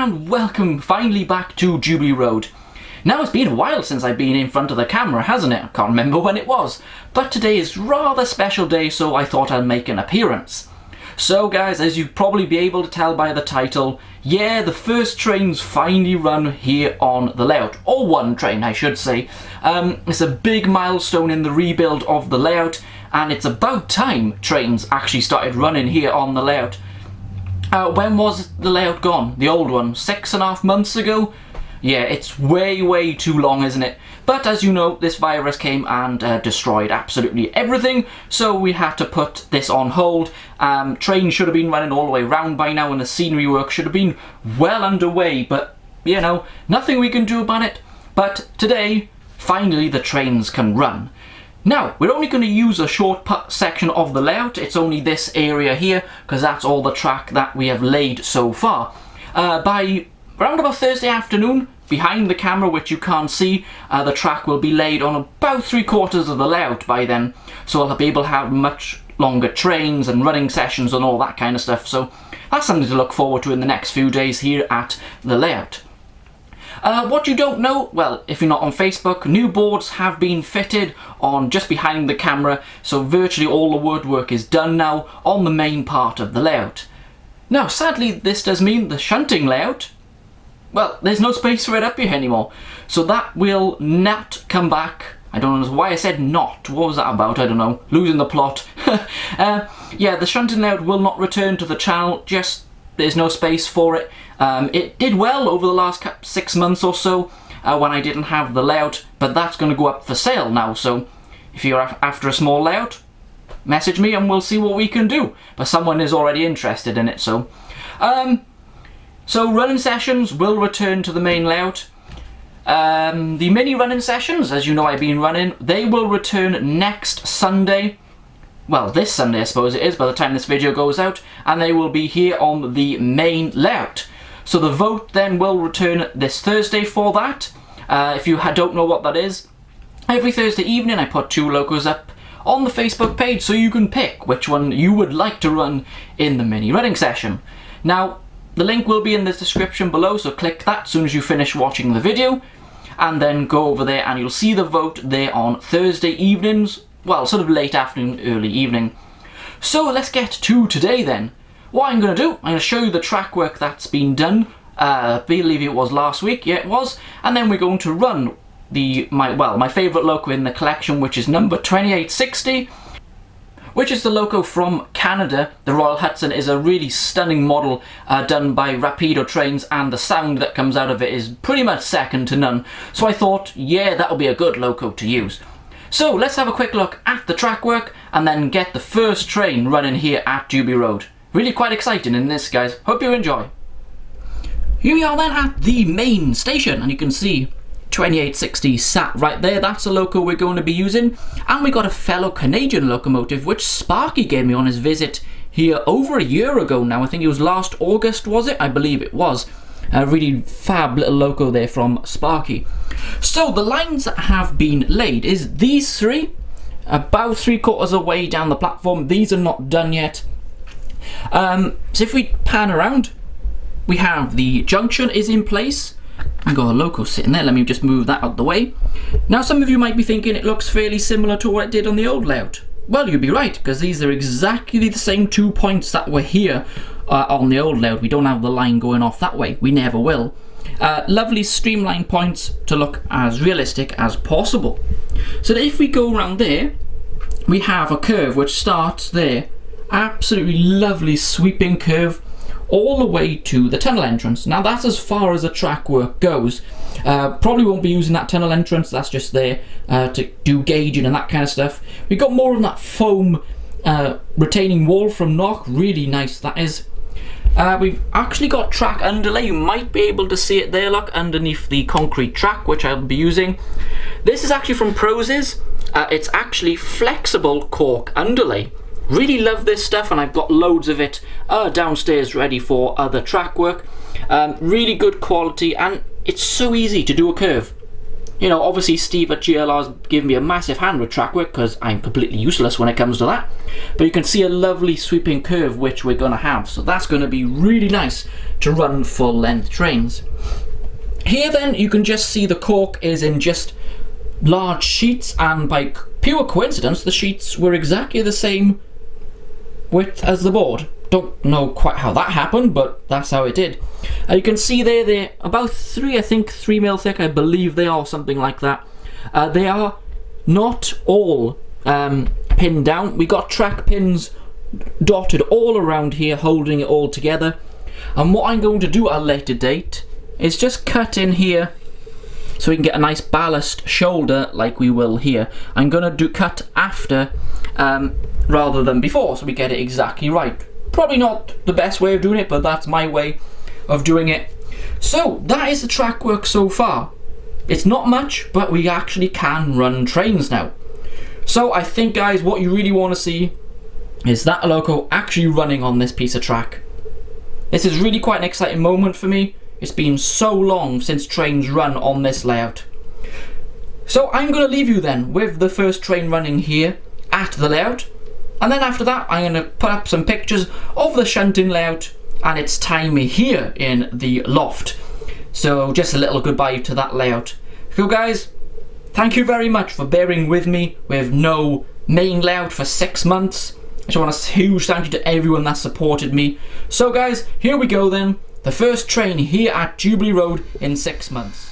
and welcome finally back to Jubilee Road. Now it's been a while since I've been in front of the camera, hasn't it? I can't remember when it was, but today is a rather special day, so I thought I'd make an appearance. So guys, as you'll probably be able to tell by the title, yeah, the first train's finally run here on the layout, or one train I should say. It's a big milestone in the rebuild of the layout, and it's about time trains actually started running here on the layout. When was the layout gone? The old one? 6.5 months ago? Yeah, it's way too long, isn't it? But as you know, this virus came and destroyed absolutely everything, so we had to put this on hold. Trains should have been running all the way round by now, and the scenery work should have been well underway, but you know, nothing we can do about it. But today, finally the trains can run. Now, we're only going to use a short section of the layout. It's only this area here, because that's all the track that we have laid so far. By around about Thursday afternoon, behind the camera, which you can't see, the track will be laid on about 3/4 of the layout by then. So I'll be able to have much longer trains and running sessions and all that kind of stuff. So that's something to look forward to in the next few days here at the layout. What you don't know, well, if you're not on Facebook, new boards have been fitted on just behind the camera, so virtually all the woodwork is done now on the main part of the layout. Now, sadly, this does mean the shunting layout, well, there's no space for it up here anymore, so that will not come back. I don't know why I said not. What was that about? I don't know. Losing the plot. Yeah, the shunting layout will not return to the channel, just there's no space for it. It did well over the last 6 months or so when I didn't have the layout, but that's going to go up for sale now, so if you're after a small layout, message me and we'll see what we can do. But someone is already interested in it, so... So running sessions will return to the main layout. The mini running sessions, as you know I've been running, they will return next Sunday. Well, this Sunday I suppose it is by the time this video goes out, and they will be here on the main layout. So the vote then will return this Thursday for that. If you don't know what that is, every Thursday evening I put 2 logos up on the Facebook page so you can pick which one you would like to run in the mini running session. Now, the link will be in the description below, so click that as soon as you finish watching the video, and then go over there and you'll see the vote there on Thursday evenings, well, sort of late afternoon, early evening. So let's get to today then. What I'm going to do, I'm going to show you the track work that's been done. I believe it was last week, yeah it was, and then we're going to run my favourite loco in the collection, which is number 2860, which is the loco from Canada. The Royal Hudson is a really stunning model done by Rapido Trains, and the sound that comes out of it is pretty much second to none. So I thought, yeah, that'll be a good loco to use. So let's have a quick look at the track work and then get the first train running here at Jubilee Road. Really quite exciting in this, guys. Hope you enjoy. Here we are then at the main station, and you can see 2860 sat right there. That's a loco we're going to be using, and we got a fellow Canadian locomotive which Sparky gave me on his visit here over a year ago now. I think it was last August, was it? I believe it was. A really fab little loco there from Sparky. So the lines that have been laid is these 3, about 3/4 away down the platform. These are not done yet. So if we pan around, we have the junction is in place. I got a loco sitting there, let me just move that out the way. Now some of you might be thinking it looks fairly similar to what it did on the old layout. Well, you'd be right, because these are exactly the same 2 points that were here on the old layout. We don't have the line going off that way, we never will. Lovely streamlined points to look as realistic as possible. So that if we go around there, we have a curve which starts there. Absolutely lovely sweeping curve all the way to the tunnel entrance. Now that's as far as the track work goes. Probably won't be using that tunnel entrance, that's just there to do gauging and that kind of stuff. We got more of that foam retaining wall from Knock, really nice that is. We've actually got track underlay, you might be able to see it there, look, underneath the concrete track which I'll be using. This is actually from Prozis. It's actually flexible cork underlay. Really love this stuff, and I've got loads of it downstairs ready for other track work. Really good quality, and it's so easy to do a curve. You know, obviously Steve at GLR's given me a massive hand with track work because I'm completely useless when it comes to that. But you can see a lovely sweeping curve which we're going to have. So that's going to be really nice to run full length trains. Here then you can just see the cork is in just large sheets, and by pure coincidence the sheets were exactly the same width as the board. Don't know quite how that happened, but that's how it did. You can see there they're about 3 mil thick, I believe they are, something like that. They are not all pinned down. We got track pins dotted all around here holding it all together, and what I'm going to do at a later date is just cut in here so we can get a nice ballast shoulder like we will here. I'm going to cut after rather than before, so we get it exactly right. Probably not the best way of doing it, but that's my way of doing it. So that is the track work so far. It's not much, but we actually can run trains now. So I think, guys, what you really want to see is that loco actually running on this piece of track. This is really quite an exciting moment for me. It's been so long since trains run on this layout. So I'm going to leave you then with the first train running here at the layout. And then after that, I'm going to put up some pictures of the shunting layout and its time here in the loft. So just a little goodbye to that layout. So guys, thank you very much for bearing with me with no main layout for 6 months. I just want a huge thank you to everyone that supported me. So guys, here we go then. The first train here at Jubilee Road in 6 months.